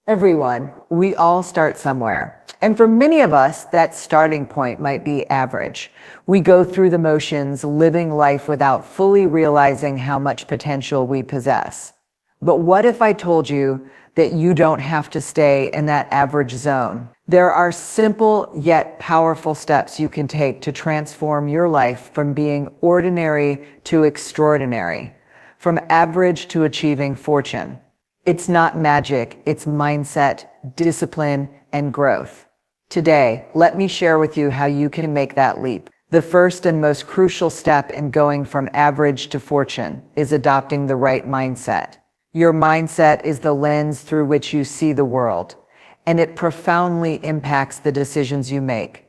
Everyone, we all start somewhere. And for many of us, that starting point might be average. We go through the motions, living life without fully realizing how much potential we possess. But what if I told you that you don't have to stay in that average zone? There are simple yet powerful steps you can take to transform your life from being ordinary to extraordinary, from average to achieving fortune. It's not magic, it's mindset, discipline, and growth. Today, let me share with you how you can make that leap. The first and most crucial step in going from average to fortune is adopting the right mindset. Your mindset is the lens through which you see the world, and it profoundly impacts the decisions you make,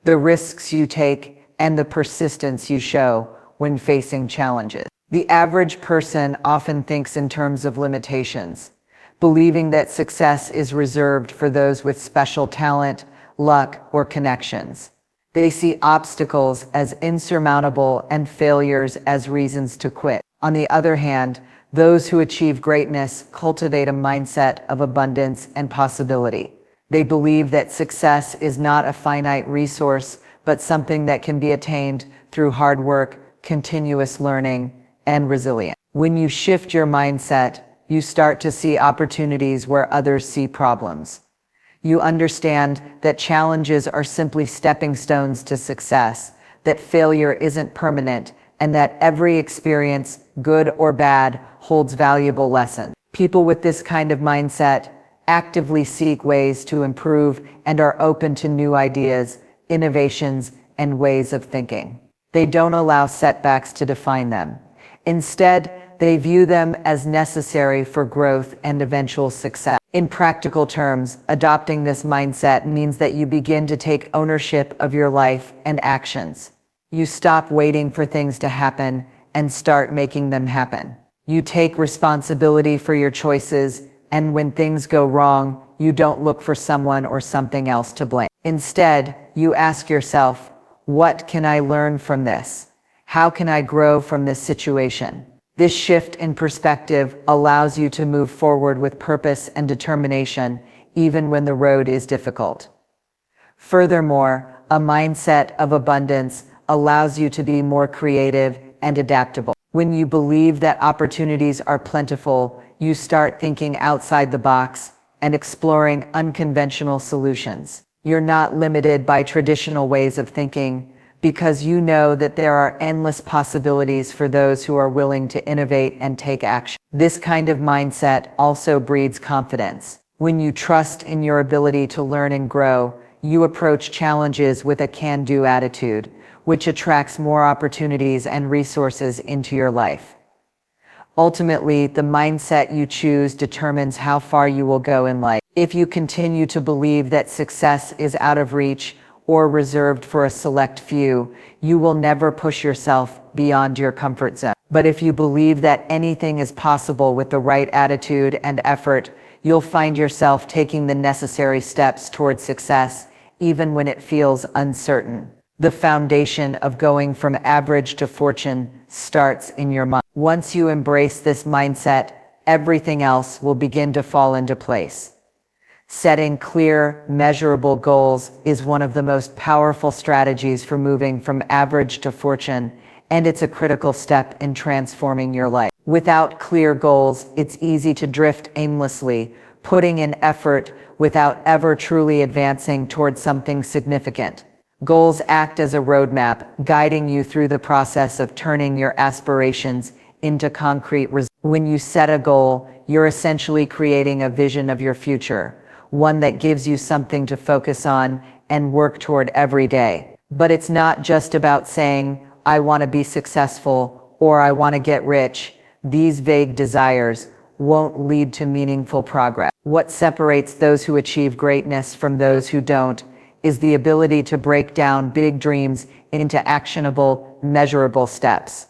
the risks you take, and the persistence you show when facing challenges. The average person often thinks in terms of limitations, believing that success is reserved for those with special talent, luck, or connections. They see obstacles as insurmountable and failures as reasons to quit. On the other hand, those who achieve greatness cultivate a mindset of abundance and possibility. They believe that success is not a finite resource, but something that can be attained through hard work, continuous learning, and resilience. When you shift your mindset, you start to see opportunities where others see problems. You understand that challenges are simply stepping stones to success, that failure isn't permanent, and that every experience, good or bad, holds valuable lessons. People with this kind of mindset actively seek ways to improve and are open to new ideas, innovations, and ways of thinking. They don't allow setbacks to define them. Instead, they view them as necessary for growth and eventual success. In practical terms, adopting this mindset means that you begin to take ownership of your life and actions. You stop waiting for things to happen and start making them happen. You take responsibility for your choices, and when things go wrong, you don't look for someone or something else to blame. Instead, you ask yourself, what can I learn from this? How can I grow from this situation? This shift in perspective allows you to move forward with purpose and determination, even when the road is difficult. Furthermore, a mindset of abundance allows you to be more creative and adaptable. When you believe that opportunities are plentiful, you start thinking outside the box and exploring unconventional solutions. You're not limited by traditional ways of thinking, because you know that there are endless possibilities for those who are willing to innovate and take action. This kind of mindset also breeds confidence. When you trust in your ability to learn and grow, you approach challenges with a can-do attitude, which attracts more opportunities and resources into your life. Ultimately, the mindset you choose determines how far you will go in life. If you continue to believe that success is out of reach or reserved for a select few, you will never push yourself beyond your comfort zone. But if you believe that anything is possible with the right attitude and effort, you'll find yourself taking the necessary steps towards success, even when it feels uncertain. The foundation of going from average to fortune starts in your mind. Once you embrace this mindset, everything else will begin to fall into place. Setting clear, measurable goals is one of the most powerful strategies for moving from average to fortune, and it's a critical step in transforming your life. Without clear goals, it's easy to drift aimlessly, putting in effort without ever truly advancing towards something significant. Goals act as a roadmap, guiding you through the process of turning your aspirations into concrete results. When you set a goal, you're essentially creating a vision of your future, one that gives you something to focus on and work toward every day. But it's not just about saying, I want to be successful or I want to get rich. These vague desires won't lead to meaningful progress. What separates those who achieve greatness from those who don't is the ability to break down big dreams into actionable, measurable steps.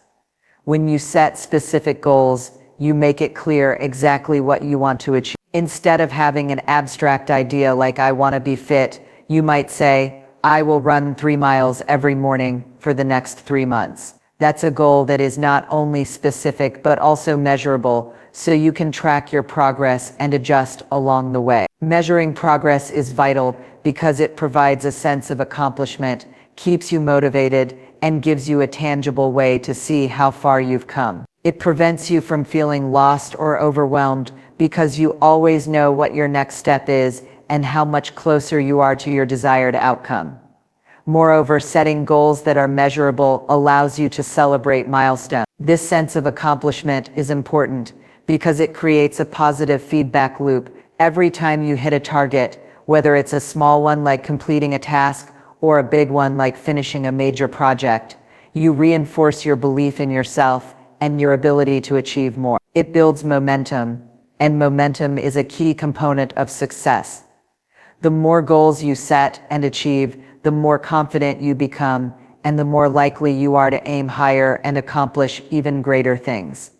When you set specific goals, you make it clear exactly what you want to achieve. Instead of having an abstract idea like I want to be fit, you might say, I will run 3 miles every morning for the next 3 months. That's a goal that is not only specific but also measurable, so you can track your progress and adjust along the way. Measuring progress is vital because it provides a sense of accomplishment, keeps you motivated, and gives you a tangible way to see how far you've come. It prevents you from feeling lost or overwhelmed because you always know what your next step is and how much closer you are to your desired outcome. Moreover, setting goals that are measurable allows you to celebrate milestones. This sense of accomplishment is important because it creates a positive feedback loop. Every time you hit a target, whether it's a small one like completing a task or a big one like finishing a major project, you reinforce your belief in yourself and your ability to achieve more. It builds momentum, and momentum is a key component of success. The more goals you set and achieve, the more confident you become, and the more likely you are to aim higher and accomplish even greater things.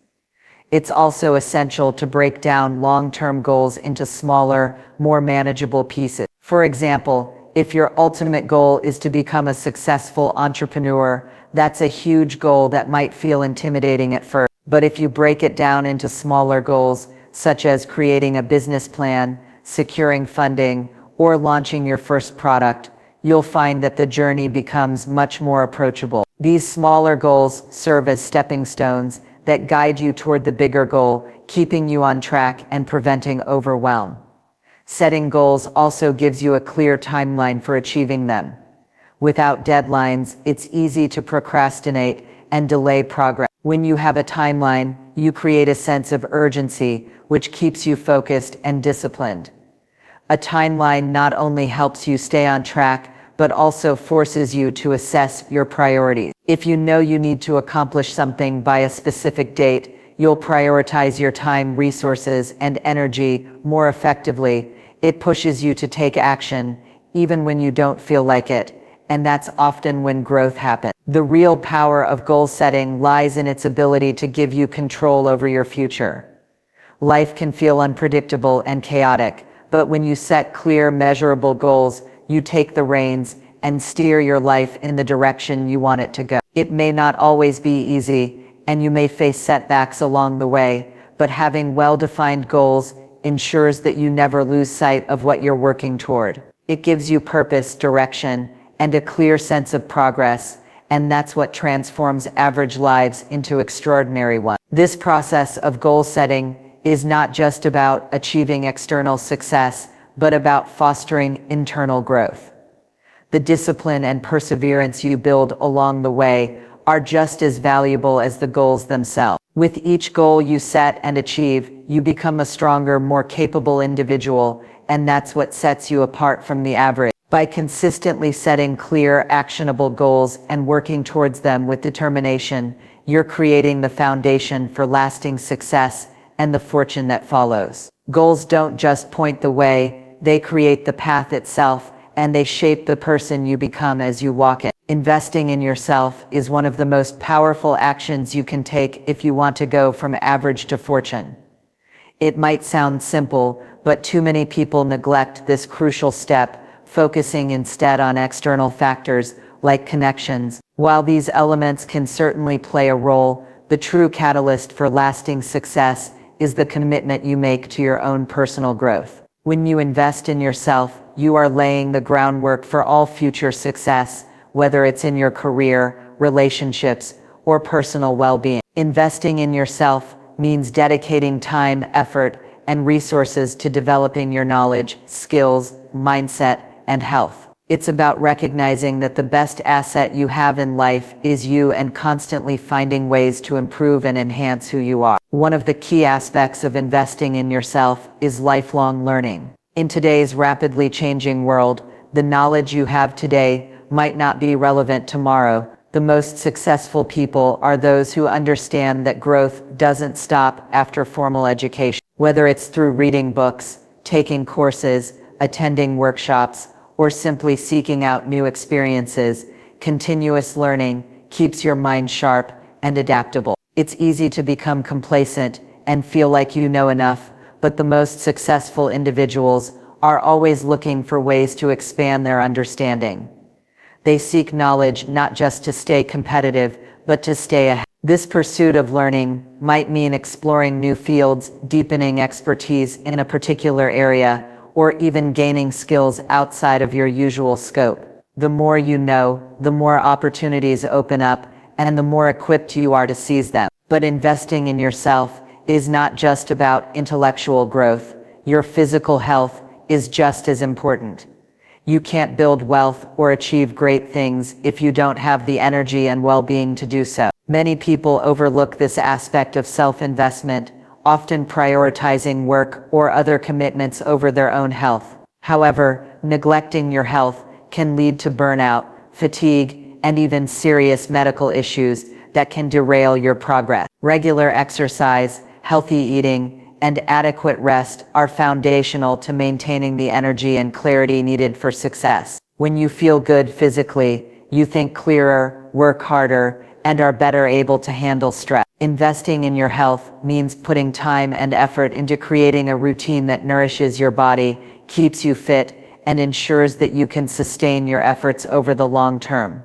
It's also essential to break down long-term goals into smaller, more manageable pieces. For example, if your ultimate goal is to become a successful entrepreneur, that's a huge goal that might feel intimidating at first. But if you break it down into smaller goals, such as creating a business plan, securing funding, or launching your first product, you'll find that the journey becomes much more approachable. These smaller goals serve as stepping stones that guide you toward the bigger goal, keeping you on track and preventing overwhelm. Setting goals also gives you a clear timeline for achieving them. Without deadlines, it's easy to procrastinate and delay progress. When you have a timeline, you create a sense of urgency, which keeps you focused and disciplined. A timeline not only helps you stay on track, but also forces you to assess your priorities. If you know you need to accomplish something by a specific date, you'll prioritize your time, resources, and energy more effectively. It pushes you to take action, even when you don't feel like it, and that's often when growth happens. The real power of goal setting lies in its ability to give you control over your future. Life can feel unpredictable and chaotic, but when you set clear, measurable goals, you take the reins and steer your life in the direction you want it to go. It may not always be easy, and you may face setbacks along the way, but having well-defined goals ensures that you never lose sight of what you're working toward. It gives you purpose, direction, and a clear sense of progress, and that's what transforms average lives into extraordinary ones. This process of goal setting is not just about achieving external success, but about fostering internal growth. The discipline and perseverance you build along the way are just as valuable as the goals themselves. With each goal you set and achieve, you become a stronger, more capable individual, and that's what sets you apart from the average. By consistently setting clear, actionable goals and working towards them with determination, you're creating the foundation for lasting success and the fortune that follows. Goals don't just point the way, they create the path itself, and they shape the person you become as you walk it. Investing in yourself is one of the most powerful actions you can take if you want to go from average to fortune. It might sound simple, but too many people neglect this crucial step, focusing instead on external factors like connections. While these elements can certainly play a role, the true catalyst for lasting success is the commitment you make to your own personal growth. When you invest in yourself, you are laying the groundwork for all future success, whether it's in your career, relationships, or personal well-being. Investing in yourself means dedicating time, effort, and resources to developing your knowledge, skills, mindset, and health. It's about recognizing that the best asset you have in life is you and constantly finding ways to improve and enhance who you are. One of the key aspects of investing in yourself is lifelong learning. In today's rapidly changing world, the knowledge you have today might not be relevant tomorrow. The most successful people are those who understand that growth doesn't stop after formal education. Whether it's through reading books, taking courses, attending workshops, or simply seeking out new experiences, continuous learning keeps your mind sharp and adaptable. It's easy to become complacent and feel like you know enough, but the most successful individuals are always looking for ways to expand their understanding. They seek knowledge not just to stay competitive, but to stay ahead. This pursuit of learning might mean exploring new fields, deepening expertise in a particular area, or even gaining skills outside of your usual scope. The more you know, the more opportunities open up, and the more equipped you are to seize them. But investing in yourself is not just about intellectual growth. Your physical health is just as important. You can't build wealth or achieve great things if you don't have the energy and well-being to do so. Many people overlook this aspect of self-investment, often prioritizing work or other commitments over their own health. However, neglecting your health can lead to burnout, fatigue, and even serious medical issues that can derail your progress. Regular exercise, healthy eating, and adequate rest are foundational to maintaining the energy and clarity needed for success. When you feel good physically, you think clearer, work harder, and are better able to handle stress. Investing in your health means putting time and effort into creating a routine that nourishes your body, keeps you fit, and ensures that you can sustain your efforts over the long term.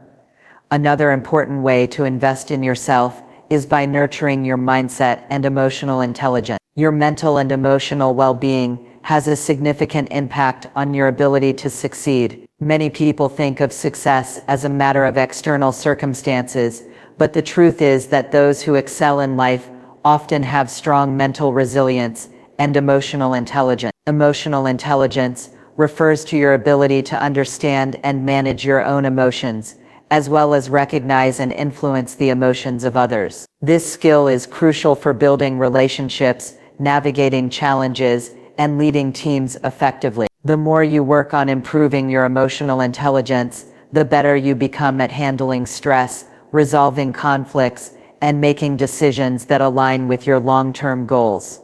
Another important way to invest in yourself is by nurturing your mindset and emotional intelligence. Your mental and emotional well-being has a significant impact on your ability to succeed. Many people think of success as a matter of external circumstances, but the truth is that those who excel in life often have strong mental resilience and emotional intelligence. Emotional intelligence refers to your ability to understand and manage your own emotions, as well as recognize and influence the emotions of others. This skill is crucial for building relationships, navigating challenges, and leading teams effectively. The more you work on improving your emotional intelligence, the better you become at handling stress, resolving conflicts, and making decisions that align with your long-term goals.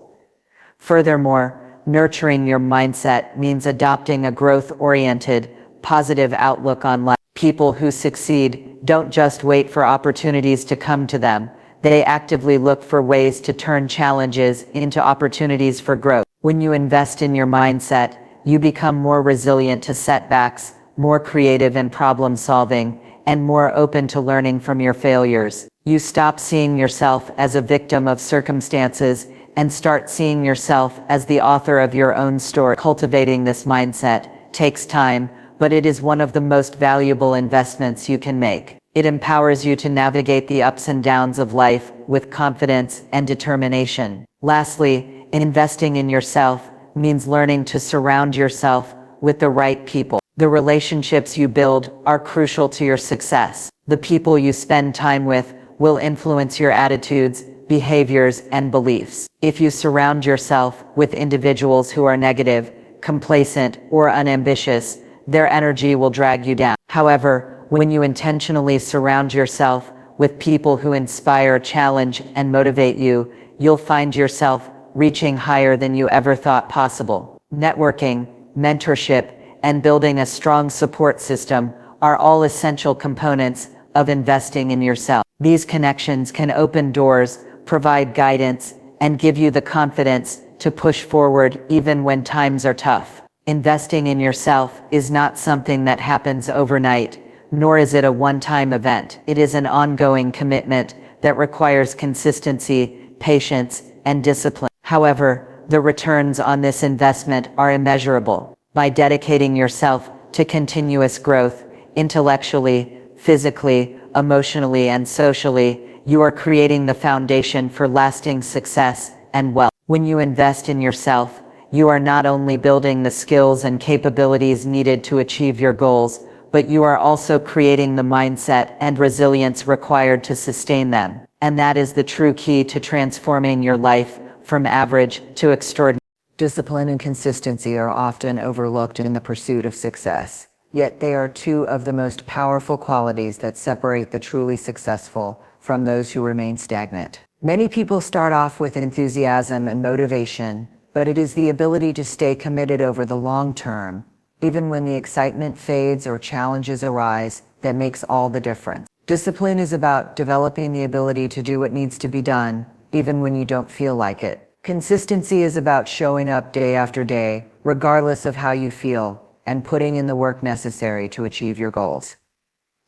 Furthermore, nurturing your mindset means adopting a growth-oriented, positive outlook on life. People who succeed don't just wait for opportunities to come to them. They actively look for ways to turn challenges into opportunities for growth. When you invest in your mindset, you become more resilient to setbacks, more creative in problem solving, and more open to learning from your failures. You stop seeing yourself as a victim of circumstances and start seeing yourself as the author of your own story. Cultivating this mindset takes time, but it is one of the most valuable investments you can make. It empowers you to navigate the ups and downs of life with confidence and determination. Lastly, investing in yourself means learning to surround yourself with the right people. The relationships you build are crucial to your success. The people you spend time with will influence your attitudes, behaviors, and beliefs. If you surround yourself with individuals who are negative, complacent, or unambitious, their energy will drag you down. However, when you intentionally surround yourself with people who inspire, challenge, and motivate you, you'll find yourself reaching higher than you ever thought possible. Networking, mentorship, and building a strong support system are all essential components of investing in yourself. These connections can open doors, provide guidance, and give you the confidence to push forward even when times are tough. Investing in yourself is not something that happens overnight, nor is it a one-time event. It is an ongoing commitment that requires consistency, patience, and discipline. However, the returns on this investment are immeasurable. By dedicating yourself to continuous growth, intellectually, physically, emotionally, and socially, you are creating the foundation for lasting success and wealth. When you invest in yourself, you are not only building the skills and capabilities needed to achieve your goals, but you are also creating the mindset and resilience required to sustain them. And that is the true key to transforming your life from average to extraordinary. Discipline and consistency are often overlooked in the pursuit of success, yet they are two of the most powerful qualities that separate the truly successful from those who remain stagnant. Many people start off with enthusiasm and motivation, but it is the ability to stay committed over the long term, even when the excitement fades or challenges arise, that makes all the difference. Discipline is about developing the ability to do what needs to be done, even when you don't feel like it. Consistency is about showing up day after day, regardless of how you feel, and putting in the work necessary to achieve your goals.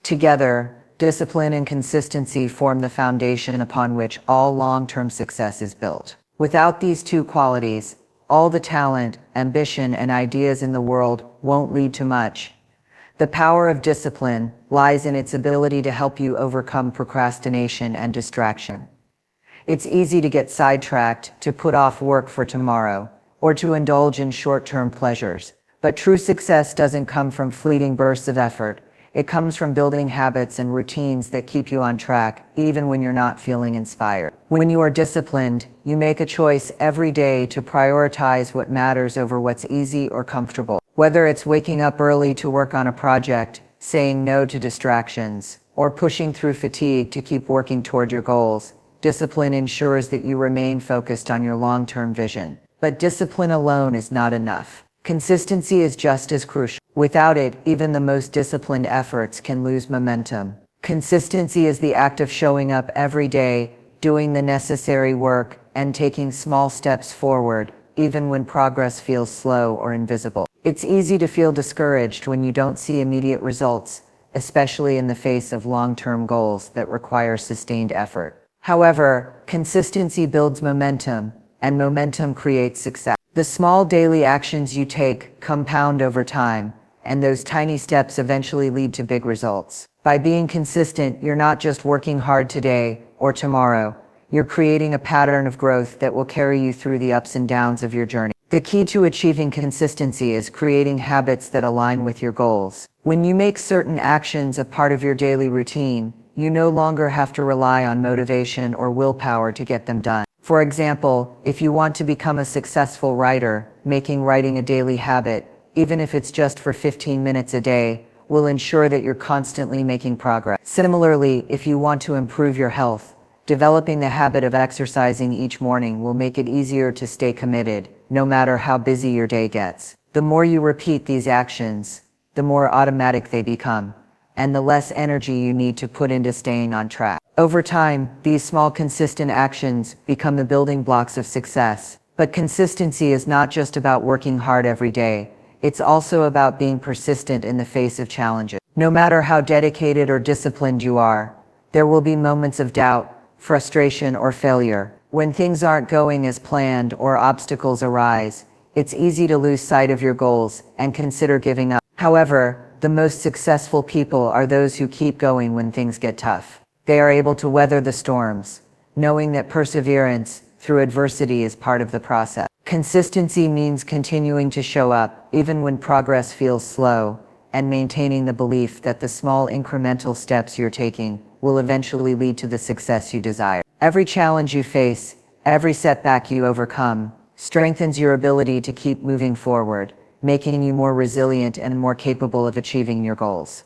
Together, discipline and consistency form the foundation upon which all long-term success is built. Without these two qualities, All the talent, ambition, and ideas in the world won't lead to much. The power of discipline lies in its ability to help you overcome procrastination and distraction. It's easy to get sidetracked, to put off work for tomorrow, or to indulge in short-term pleasures. But true success doesn't come from fleeting bursts of effort. It comes from building habits and routines that keep you on track, even when you're not feeling inspired. When you are disciplined, you make a choice every day to prioritize what matters over what's easy or comfortable. Whether it's waking up early to work on a project, saying no to distractions, or pushing through fatigue to keep working toward your goals, discipline ensures that you remain focused on your long-term vision. But discipline alone is not enough. Consistency is just as crucial. Without it, even the most disciplined efforts can lose momentum. Consistency is the act of showing up every day, doing the necessary work, and taking small steps forward, even when progress feels slow or invisible. It's easy to feel discouraged when you don't see immediate results, especially in the face of long-term goals that require sustained effort. However, consistency builds momentum, and momentum creates success. The small daily actions you take compound over time, and those tiny steps eventually lead to big results. By being consistent, you're not just working hard today or tomorrow, you're creating a pattern of growth that will carry you through the ups and downs of your journey. The key to achieving consistency is creating habits that align with your goals. When you make certain actions a part of your daily routine, you no longer have to rely on motivation or willpower to get them done. For example, if you want to become a successful writer, making writing a daily habit, even if it's just for 15 minutes a day, will ensure that you're constantly making progress. Similarly, if you want to improve your health, developing the habit of exercising each morning will make it easier to stay committed, no matter how busy your day gets. The more you repeat these actions, the more automatic they become, and the less energy you need to put into staying on track. Over time, these small consistent actions become the building blocks of success. But consistency is not just about working hard every day. It's also about being persistent in the face of challenges. No matter how dedicated or disciplined you are, there will be moments of doubt, frustration, or failure. When things aren't going as planned or obstacles arise, it's easy to lose sight of your goals and consider giving up. However, the most successful people are those who keep going when things get tough. They are able to weather the storms, knowing that perseverance through adversity is part of the process. Consistency means continuing to show up, even when progress feels slow, and maintaining the belief that the small incremental steps you're taking will eventually lead to the success you desire. Every challenge you face, every setback you overcome, strengthens your ability to keep moving forward, making you more resilient and more capable of achieving your goals.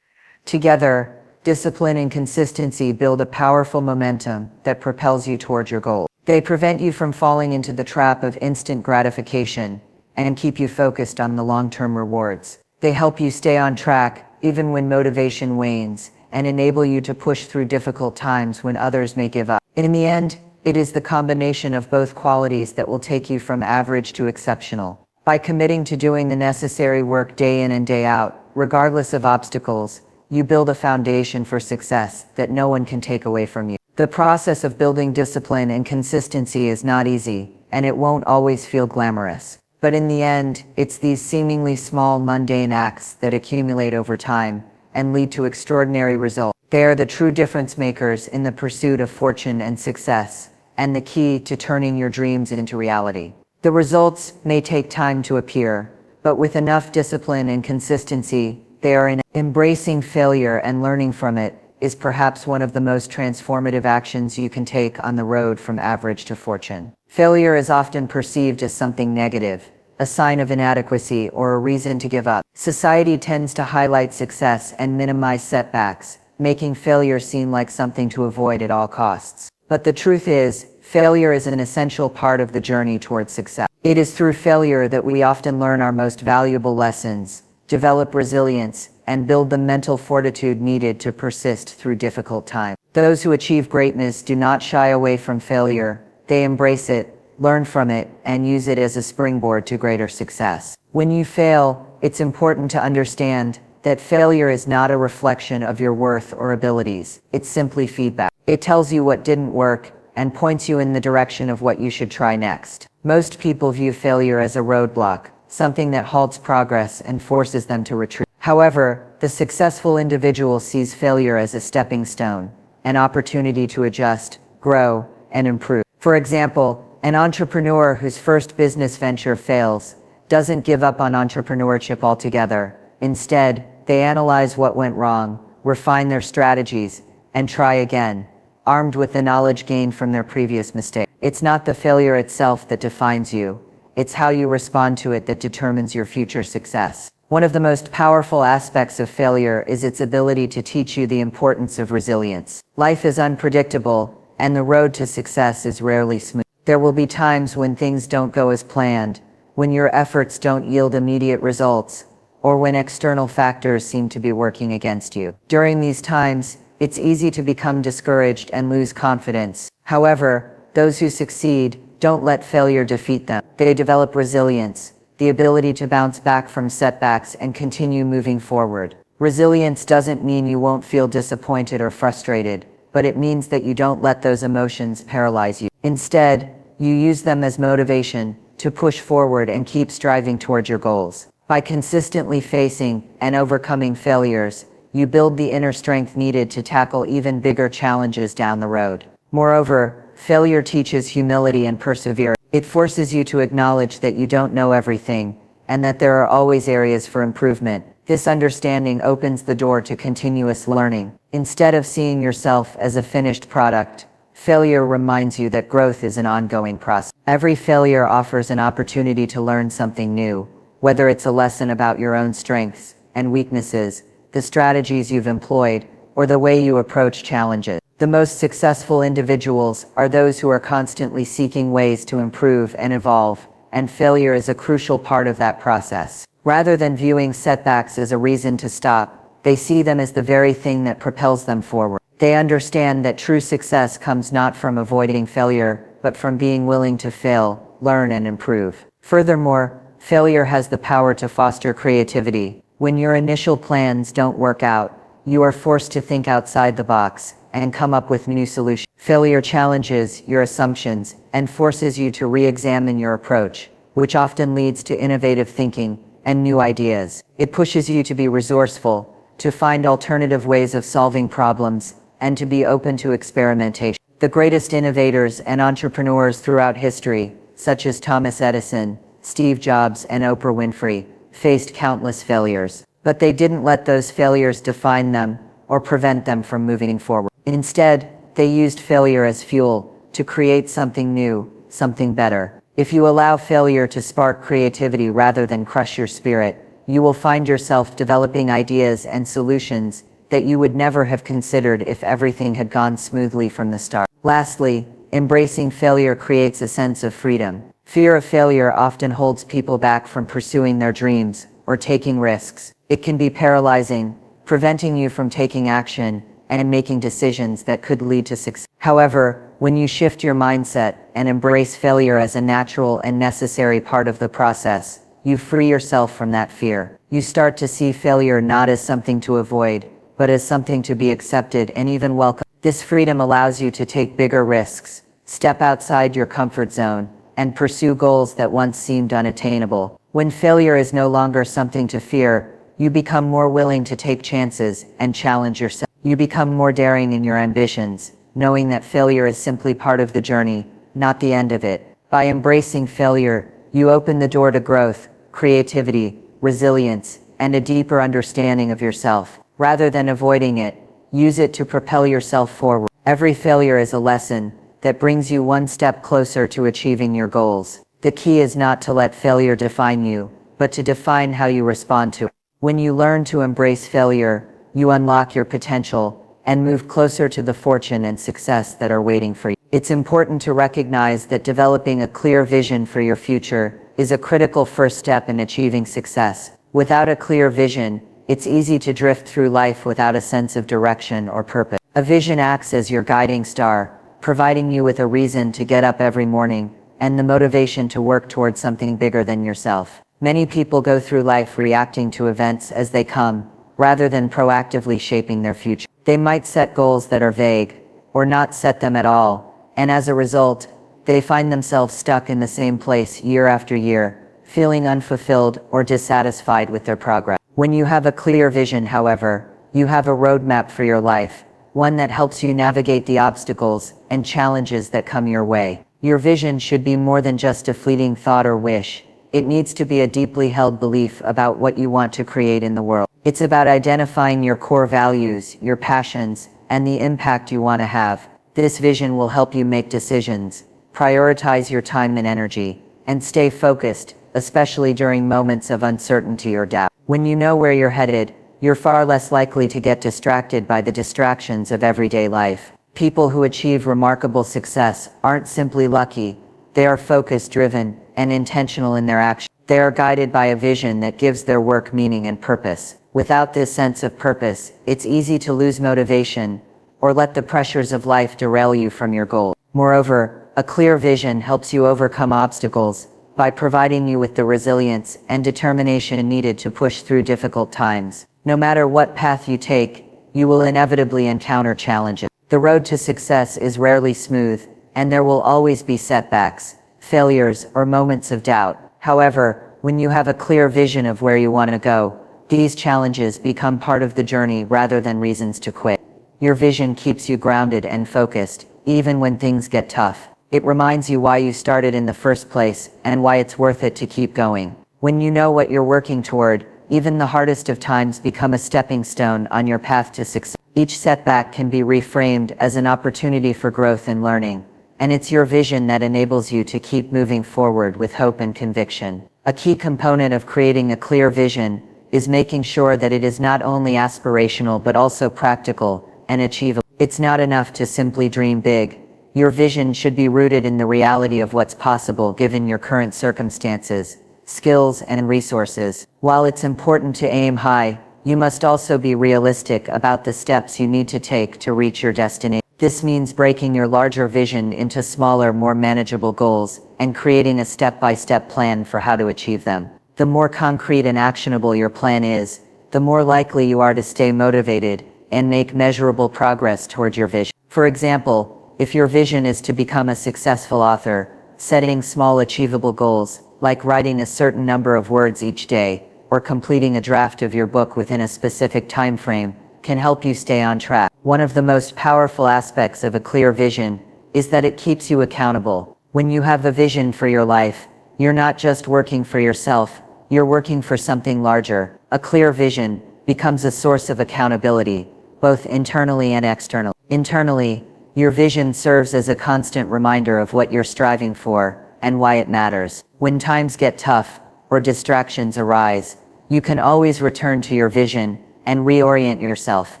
Together, discipline and consistency build a powerful momentum that propels you toward your goal. They prevent you from falling into the trap of instant gratification and keep you focused on the long-term rewards. They help you stay on track even when motivation wanes and enable you to push through difficult times when others may give up. In the end, it is the combination of both qualities that will take you from average to exceptional. By committing to doing the necessary work day in and day out, regardless of obstacles, you build a foundation for success that no one can take away from you. The process of building discipline and consistency is not easy, and it won't always feel glamorous. But in the end, it's these seemingly small, mundane acts that accumulate over time and lead to extraordinary results. They are the true difference makers in the pursuit of fortune and success, and the key to turning your dreams into reality. The results may take time to appear, but with enough discipline and consistency, they are in. Embracing failure and learning from it is perhaps one of the most transformative actions you can take on the road from average to fortune. Failure is often perceived as something negative, a sign of inadequacy or a reason to give up. Society tends to highlight success and minimize setbacks, making failure seem like something to avoid at all costs. But the truth is, failure is an essential part of the journey towards success. It is through failure that we often learn our most valuable lessons, develop resilience, and build the mental fortitude needed to persist through difficult times. Those who achieve greatness do not shy away from failure. They embrace it, learn from it, and use it as a springboard to greater success. When you fail, it's important to understand that failure is not a reflection of your worth or abilities. It's simply feedback. It tells you what didn't work, and points you in the direction of what you should try next. Most people view failure as a roadblock, something that halts progress and forces them to retreat. However, the successful individual sees failure as a stepping stone, an opportunity to adjust, grow, and improve. For example, an entrepreneur whose first business venture fails doesn't give up on entrepreneurship altogether. Instead, they analyze what went wrong, refine their strategies, and try again, armed with the knowledge gained from their previous mistakes. It's not the failure itself that defines you. It's how you respond to it that determines your future success. One of the most powerful aspects of failure is its ability to teach you the importance of resilience. Life is unpredictable, and the road to success is rarely smooth. There will be times when things don't go as planned, when your efforts don't yield immediate results, or when external factors seem to be working against you. During these times, it's easy to become discouraged and lose confidence. However, those who succeed don't let failure defeat them. They develop resilience, the ability to bounce back from setbacks and continue moving forward. Resilience doesn't mean you won't feel disappointed or frustrated, but it means that you don't let those emotions paralyze you. Instead, you use them as motivation to push forward and keep striving toward your goals. By consistently facing and overcoming failures, you build the inner strength needed to tackle even bigger challenges down the road. Moreover, failure teaches humility and perseverance. It forces you to acknowledge that you don't know everything, and that there are always areas for improvement. This understanding opens the door to continuous learning. Instead of seeing yourself as a finished product, failure reminds you that growth is an ongoing process. Every failure offers an opportunity to learn something new, whether it's a lesson about your own strengths and weaknesses, the strategies you've employed, or the way you approach challenges. The most successful individuals are those who are constantly seeking ways to improve and evolve, and failure is a crucial part of that process. Rather than viewing setbacks as a reason to stop, they see them as the very thing that propels them forward. They understand that true success comes not from avoiding failure, but from being willing to fail, learn, and improve. Furthermore, failure has the power to foster creativity. When your initial plans don't work out, you are forced to think outside the box and come up with new solutions. Failure challenges your assumptions and forces you to re-examine your approach, which often leads to innovative thinking and new ideas. It pushes you to be resourceful, to find alternative ways of solving problems, and to be open to experimentation. The greatest innovators and entrepreneurs throughout history, such as Thomas Edison, Steve Jobs, and Oprah Winfrey, faced countless failures. But they didn't let those failures define them or prevent them from moving forward. Instead, they used failure as fuel to create something new, something better. If you allow failure to spark creativity rather than crush your spirit, you will find yourself developing ideas and solutions that you would never have considered if everything had gone smoothly from the start. Lastly, embracing failure creates a sense of freedom. Fear of failure often holds people back from pursuing their dreams or taking risks. It can be paralyzing, preventing you from taking action and making decisions that could lead to success. However, when you shift your mindset and embrace failure as a natural and necessary part of the process, you free yourself from that fear. You start to see failure not as something to avoid, but as something to be accepted and even welcome. This freedom allows you to take bigger risks, step outside your comfort zone, and pursue goals that once seemed unattainable. When failure is no longer something to fear, you become more willing to take chances and challenge yourself. You become more daring in your ambitions, knowing that failure is simply part of the journey, not the end of it. By embracing failure, you open the door to growth, creativity, resilience, and a deeper understanding of yourself. Rather than avoiding it, use it to propel yourself forward. Every failure is a lesson that brings you one step closer to achieving your goals. The key is not to let failure define you, but to define how you respond to it. When you learn to embrace failure, you unlock your potential and move closer to the fortune and success that are waiting for you. It's important to recognize that developing a clear vision for your future is a critical first step in achieving success. Without a clear vision, it's easy to drift through life without a sense of direction or purpose. A vision acts as your guiding star, providing you with a reason to get up every morning and the motivation to work towards something bigger than yourself. Many people go through life reacting to events as they come, rather than proactively shaping their future. They might set goals that are vague, or not set them at all, and as a result, they find themselves stuck in the same place year after year, feeling unfulfilled or dissatisfied with their progress. When you have a clear vision, however, you have a roadmap for your life, one that helps you navigate the obstacles and challenges that come your way. Your vision should be more than just a fleeting thought or wish. It needs to be a deeply held belief about what you want to create in the world. It's about identifying your core values, your passions, and the impact you want to have. This vision will help you make decisions, prioritize your time and energy, and stay focused, especially during moments of uncertainty or doubt. When you know where you're headed, you're far less likely to get distracted by the distractions of everyday life. People who achieve remarkable success aren't simply lucky. They are focus-driven and intentional in their actions. They are guided by a vision that gives their work meaning and purpose. Without this sense of purpose, it's easy to lose motivation or let the pressures of life derail you from your goal. Moreover, a clear vision helps you overcome obstacles by providing you with the resilience and determination needed to push through difficult times. No matter what path you take, you will inevitably encounter challenges. The road to success is rarely smooth, and there will always be setbacks, failures, or moments of doubt. However, when you have a clear vision of where you want to go, these challenges become part of the journey rather than reasons to quit. Your vision keeps you grounded and focused, even when things get tough. It reminds you why you started in the first place and why it's worth it to keep going. When you know what you're working toward, even the hardest of times become a stepping stone on your path to success. Each setback can be reframed as an opportunity for growth and learning, and it's your vision that enables you to keep moving forward with hope and conviction. A key component of creating a clear vision is making sure that it is not only aspirational but also practical and achievable. It's not enough to simply dream big. Your vision should be rooted in the reality of what's possible given your current circumstances, skills, and resources. While it's important to aim high, you must also be realistic about the steps you need to take to reach your destination. This means breaking your larger vision into smaller, more manageable goals and creating a step-by-step plan for how to achieve them. The more concrete and actionable your plan is, the more likely you are to stay motivated and make measurable progress toward your vision. For example, if your vision is to become a successful author, setting small achievable goals, like writing a certain number of words each day, or completing a draft of your book within a specific time frame, can help you stay on track. One of the most powerful aspects of a clear vision is that it keeps you accountable. When you have a vision for your life, you're not just working for yourself, you're working for something larger. A clear vision becomes a source of accountability, both internally and externally. Internally, your vision serves as a constant reminder of what you're striving for and why it matters. When times get tough or distractions arise, you can always return to your vision and reorient yourself.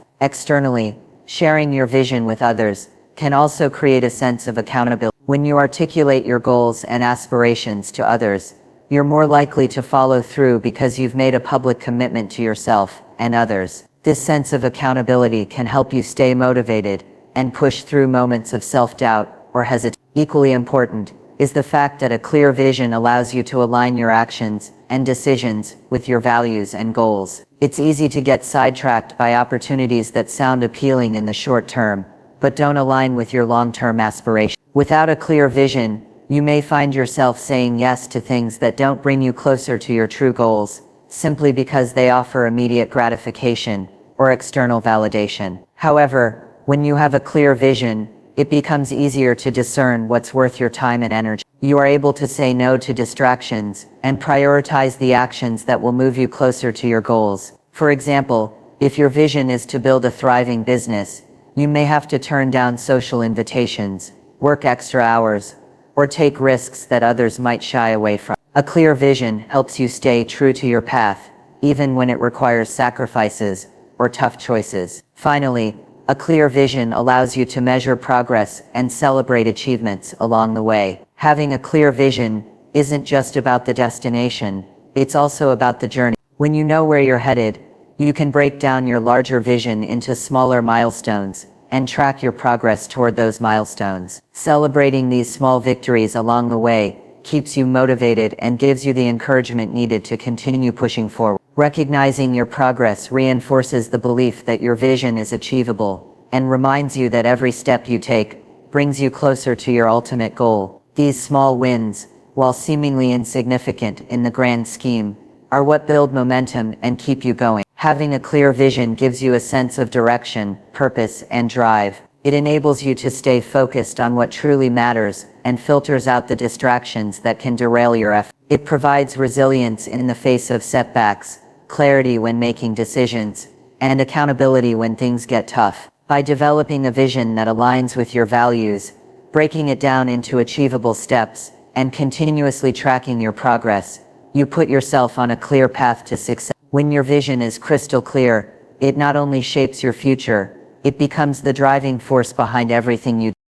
Externally, sharing your vision with others can also create a sense of accountability. When you articulate your goals and aspirations to others, you're more likely to follow through because you've made a public commitment to yourself and others. This sense of accountability can help you stay motivated and push through moments of self-doubt or hesitation. Equally important is the fact that a clear vision allows you to align your actions and decisions with your values and goals. It's easy to get sidetracked by opportunities that sound appealing in the short term, but don't align with your long-term aspirations. Without a clear vision, you may find yourself saying yes to things that don't bring you closer to your true goals, simply because they offer immediate gratification or external validation. However, when you have a clear vision, it becomes easier to discern what's worth your time and energy. You are able to say no to distractions and prioritize the actions that will move you closer to your goals. For example, if your vision is to build a thriving business, you may have to turn down social invitations, work extra hours, or take risks that others might shy away from. A clear vision helps you stay true to your path, even when it requires sacrifices or tough choices. Finally, a clear vision allows you to measure progress and celebrate achievements along the way. Having a clear vision isn't just about the destination, it's also about the journey. When you know where you're headed, you can break down your larger vision into smaller milestones and track your progress toward those milestones. Celebrating these small victories along the way keeps you motivated and gives you the encouragement needed to continue pushing forward. Recognizing your progress reinforces the belief that your vision is achievable and reminds you that every step you take, brings you closer to your ultimate goal. These small wins, while seemingly insignificant in the grand scheme, are what build momentum and keep you going. Having a clear vision gives you a sense of direction, purpose, and drive. It enables you to stay focused on what truly matters and filters out the distractions that can derail your effort. It provides resilience in the face of setbacks, clarity when making decisions, and accountability when things get tough. By developing a vision that aligns with your values, breaking it down into achievable steps, and continuously tracking your progress, you put yourself on a clear path to success. When your vision is crystal clear, it not only shapes your future, it becomes the driving force behind everything you do.